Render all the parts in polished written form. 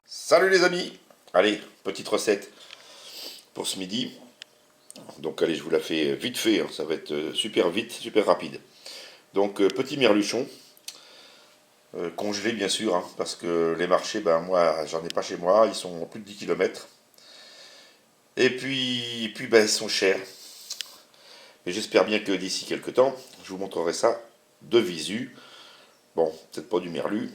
Salut les amis! Allez, petite recette pour ce midi. Donc allez, je vous la fais vite fait, hein. Ça va être super vite, super rapide. Donc petit merluchon, congelé bien sûr, hein, parce que les marchés, ben moi j'en ai pas chez moi, ils sont plus de 10 km. Et puis ben, ils sont chers. Mais j'espère bien que d'ici quelques temps, je vous montrerai ça de visu. Bon, peut-être pas du merlu,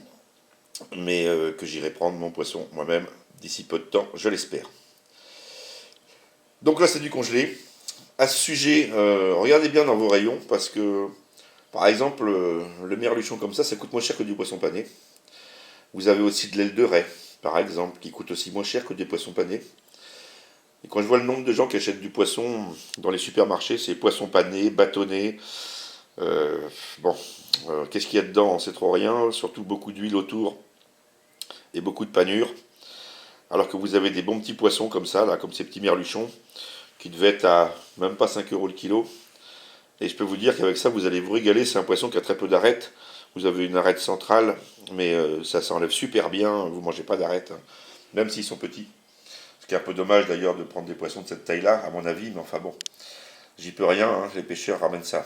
mais que j'irai prendre mon poisson moi-même d'ici peu de temps, je l'espère. Donc là c'est du congelé. À ce sujet, regardez bien dans vos rayons, parce que par exemple le merluchon comme ça coûte moins cher que du poisson pané. Vous avez aussi de l'aile de raie, par exemple, qui coûte aussi moins cher que des poissons panés. Et quand je vois le nombre de gens qui achètent du poisson dans les supermarchés, c'est poisson pané, bâtonné. euh, bon, qu'est-ce qu'il y a dedans? On sait trop rien, surtout beaucoup d'huile autour et beaucoup de panure. Alors que vous avez des bons petits poissons comme ça, là, comme ces petits merluchons, qui devaient être à même pas 5 € le kilo. Et je peux vous dire qu'avec ça, vous allez vous régaler. C'est un poisson qui a très peu d'arêtes. Vous avez une arête centrale, mais ça s'enlève super bien. Vous ne mangez pas d'arêtes, hein, même s'ils sont petits. Ce qui est un peu dommage d'ailleurs de prendre des poissons de cette taille-là, à mon avis. Mais enfin bon, j'y peux rien. Hein, les pêcheurs ramènent ça.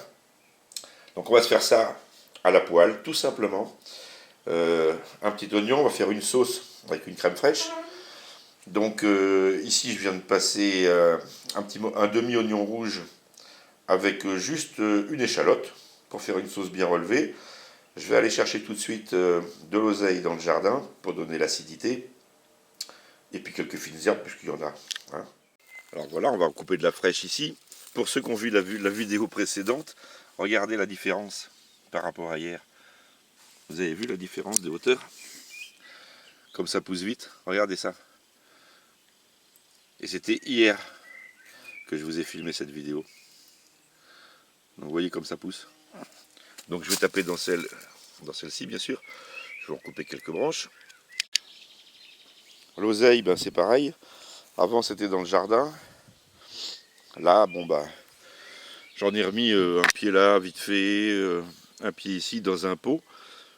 Donc on va se faire ça à la poêle, tout simplement. Un petit oignon, on va faire une sauce avec une crème fraîche. Donc ici, je viens de passer un demi-oignon rouge avec juste une échalote pour faire une sauce bien relevée. Je vais aller chercher tout de suite de l'oseille dans le jardin pour donner l'acidité. Et puis quelques fines herbes puisqu'il y en a. Hein. Alors voilà, on va couper de la fraîche ici. Pour ceux qui ont vu la vidéo précédente, regardez la différence par rapport à hier. Vous avez vu la différence de hauteur? Comme ça pousse vite, regardez ça. Et c'était hier que je vous ai filmé cette vidéo. Donc vous voyez comme ça pousse. Donc je vais taper dans celle-ci bien sûr. Je vais en couper quelques branches. L'oseille, ben, c'est pareil. Avant c'était dans le jardin. Là, bon bah, j'en ai remis un pied là, vite fait, un pied ici dans un pot.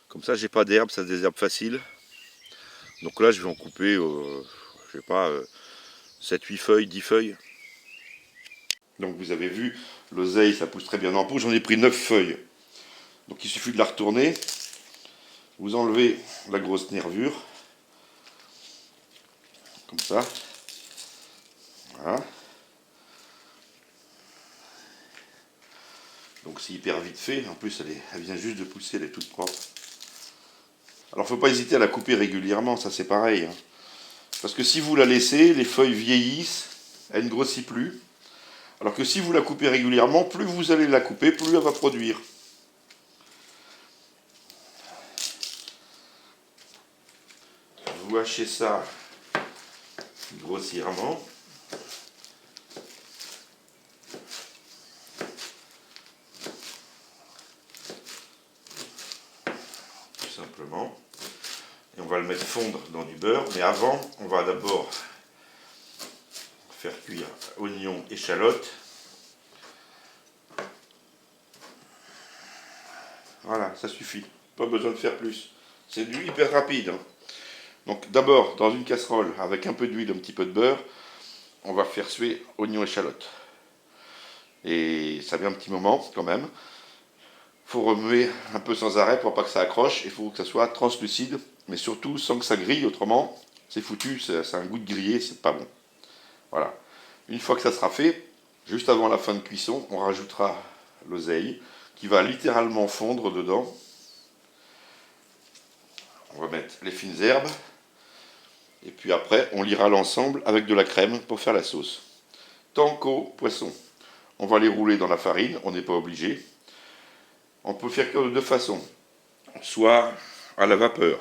Comme ça, j'ai pas d'herbe, ça désherbe facile. Donc là, je vais en couper, je sais pas, 7-8 feuilles, 10 feuilles. Donc vous avez vu, l'oseille, ça pousse très bien en pot. J'en ai pris 9 feuilles. Donc il suffit de la retourner. Vous enlevez la grosse nervure. Comme ça. Voilà. Donc c'est hyper vite fait. En plus, elle vient juste de pousser, elle est toute propre. Alors il ne faut pas hésiter à la couper régulièrement, ça c'est pareil. Hein. Parce que si vous la laissez, les feuilles vieillissent, elle ne grossit plus. Alors que si vous la coupez régulièrement, plus vous allez la couper, plus elle va produire. Vous hachez ça grossièrement. Tout simplement. Et on va le mettre fondre dans du beurre. Mais avant, on va d'abord faire cuire oignons, échalotes. Voilà, ça suffit. Pas besoin de faire plus. C'est du hyper rapide. Hein. Donc d'abord, dans une casserole, avec un peu d'huile, un petit peu de beurre, on va faire suer oignons, échalotes. Et ça met un petit moment quand même. Il faut remuer un peu sans arrêt pour pas que ça accroche. Il faut que ça soit translucide, mais surtout sans que ça grille, autrement c'est foutu, ça a un goût de grillé, c'est pas bon. Voilà. Une fois que ça sera fait, juste avant la fin de cuisson, on rajoutera l'oseille qui va littéralement fondre dedans. On va mettre les fines herbes. Et puis après, on lira l'ensemble avec de la crème pour faire la sauce. Tant qu'au poisson, on va les rouler dans la farine, on n'est pas obligé. On peut faire de deux façons. Soit à la vapeur,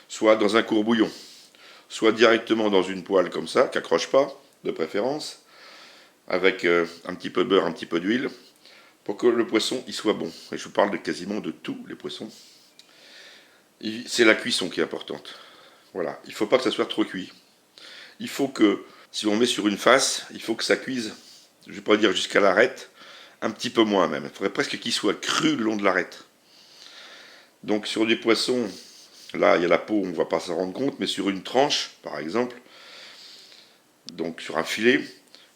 soit dans un courbouillon, soit directement dans une poêle comme ça, qui n'accroche pas, de préférence, avec un petit peu de beurre, un petit peu d'huile, pour que le poisson y soit bon. Et je vous parle quasiment de tous les poissons. C'est la cuisson qui est importante. Voilà, il ne faut pas que ça soit trop cuit. Il faut que, si on met sur une face, il faut que ça cuise, je ne vais pas dire jusqu'à l'arête, un petit peu moins même. Il faudrait presque qu'il soit cru le long de l'arête. Donc sur des poissons, là il y a la peau, on ne va pas s'en rendre compte, mais sur une tranche, par exemple, donc sur un filet,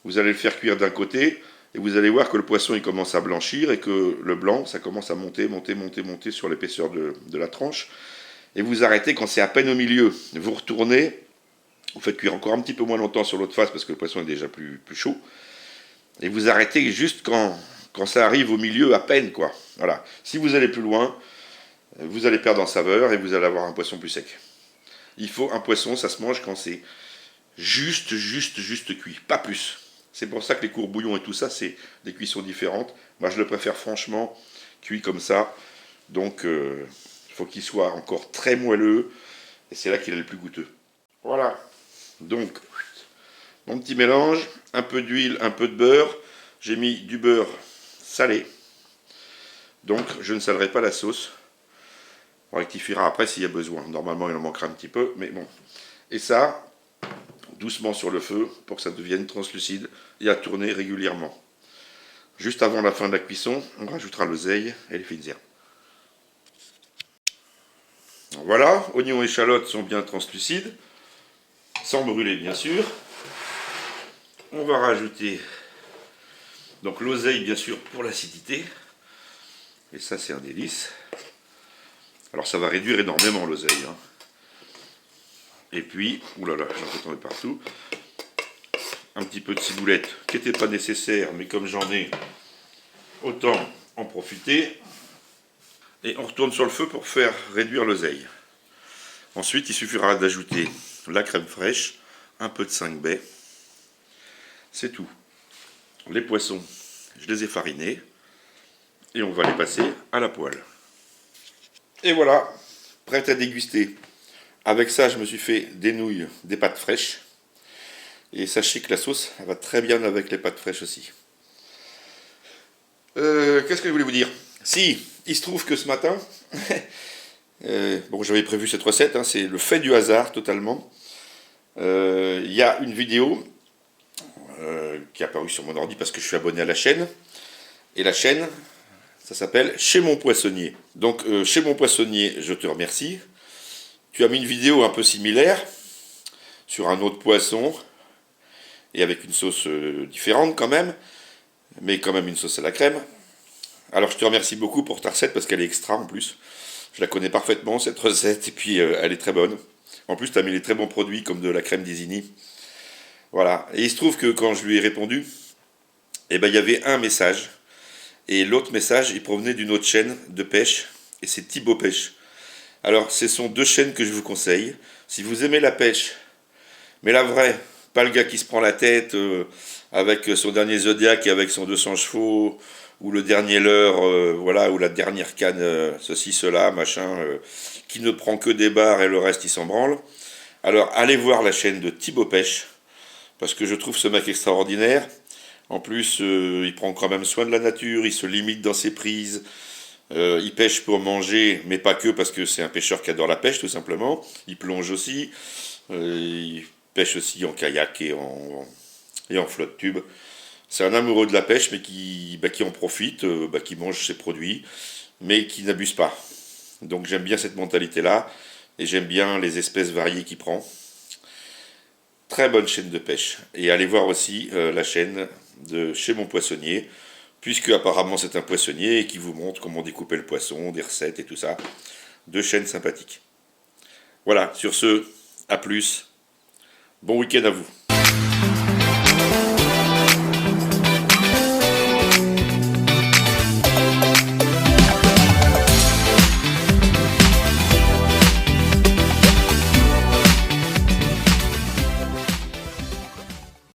vous allez le faire cuire d'un côté, et vous allez voir que le poisson il commence à blanchir, et que le blanc, ça commence à monter, monter, monter, monter sur l'épaisseur de la tranche. Et vous arrêtez quand c'est à peine au milieu. Vous retournez, vous faites cuire encore un petit peu moins longtemps sur l'autre face, parce que le poisson est déjà plus chaud. Et vous arrêtez juste quand ça arrive au milieu à peine, quoi. Voilà. Si vous allez plus loin, vous allez perdre en saveur et vous allez avoir un poisson plus sec. Il faut un poisson, ça se mange quand c'est juste cuit, pas plus. C'est pour ça que les courts bouillons et tout ça, c'est des cuissons différentes. Moi, je le préfère franchement cuit comme ça. Donc, il faut qu'il soit encore très moelleux et c'est là qu'il est le plus goûteux. Voilà. Donc, mon petit mélange, un peu d'huile, un peu de beurre. J'ai mis du beurre salé. Donc, je ne salerai pas la sauce. On rectifiera après s'il y a besoin. Normalement, il en manquera un petit peu, mais bon. Et ça, doucement sur le feu pour que ça devienne translucide et à tourner régulièrement. Juste avant la fin de la cuisson, on rajoutera l'oseille et les fines herbes. Voilà, oignons et échalotes sont bien translucides, sans brûler bien sûr. On va rajouter donc l'oseille bien sûr pour l'acidité. Et ça c'est un délice. Alors ça va réduire énormément l'oseille. Hein. Et puis, oulala, j'en fais tomber partout. Un petit peu de ciboulette qui n'était pas nécessaire, mais comme j'en ai, autant en profiter. Et on retourne sur le feu pour faire réduire l'oseille. Ensuite, il suffira d'ajouter la crème fraîche, un peu de 5 baies. C'est tout. Les poissons, je les ai farinés. Et on va les passer à la poêle. Et voilà, prêt à déguster. Avec ça, je me suis fait des nouilles, des pâtes fraîches. Et sachez que la sauce, elle va très bien avec les pâtes fraîches aussi. Qu'est-ce que je voulais vous dire? Si, il se trouve que ce matin, bon, j'avais prévu cette recette, hein, c'est le fait du hasard totalement. Il y a une vidéo qui est apparue sur mon ordi parce que je suis abonné à la chaîne. Et la chaîne, ça s'appelle Chez mon poissonnier. Donc, chez mon poissonnier, je te remercie. Tu as mis une vidéo un peu similaire sur un autre poisson et avec une sauce différente quand même, mais quand même une sauce à la crème. Alors, je te remercie beaucoup pour ta recette parce qu'elle est extra en plus. Je la connais parfaitement cette recette et puis elle est très bonne. En plus, tu as mis les très bons produits comme de la crème d'Isigny. Voilà. Et il se trouve que quand je lui ai répondu, eh ben, il y avait un message. Et l'autre message, il provenait d'une autre chaîne de pêche, et c'est Thibaut Pêche. Alors, ce sont deux chaînes que je vous conseille. Si vous aimez la pêche, mais la vraie, pas le gars qui se prend la tête avec son dernier Zodiac et avec son 200 chevaux, ou le dernier leurre, voilà, ou la dernière canne, ceci, cela, machin, qui ne prend que des barres et le reste il s'en branle. Alors, allez voir la chaîne de Thibaut Pêche, parce que je trouve ce mec extraordinaire. En plus, il prend quand même soin de la nature, il se limite dans ses prises, il pêche pour manger, mais pas que, parce que c'est un pêcheur qui adore la pêche, tout simplement. Il plonge aussi, il pêche aussi en kayak et en flotte tube. C'est un amoureux de la pêche, mais qui en profite, qui mange ses produits, mais qui n'abuse pas. Donc j'aime bien cette mentalité-là, et j'aime bien les espèces variées qu'il prend. Très bonne chaîne de pêche. Et allez voir aussi la chaîne de Chez mon poissonnier, puisque apparemment c'est un poissonnier et qui vous montre comment découper le poisson, des recettes et tout ça. Deux chaînes sympathiques. Voilà, sur ce, à plus. Bon week-end à vous.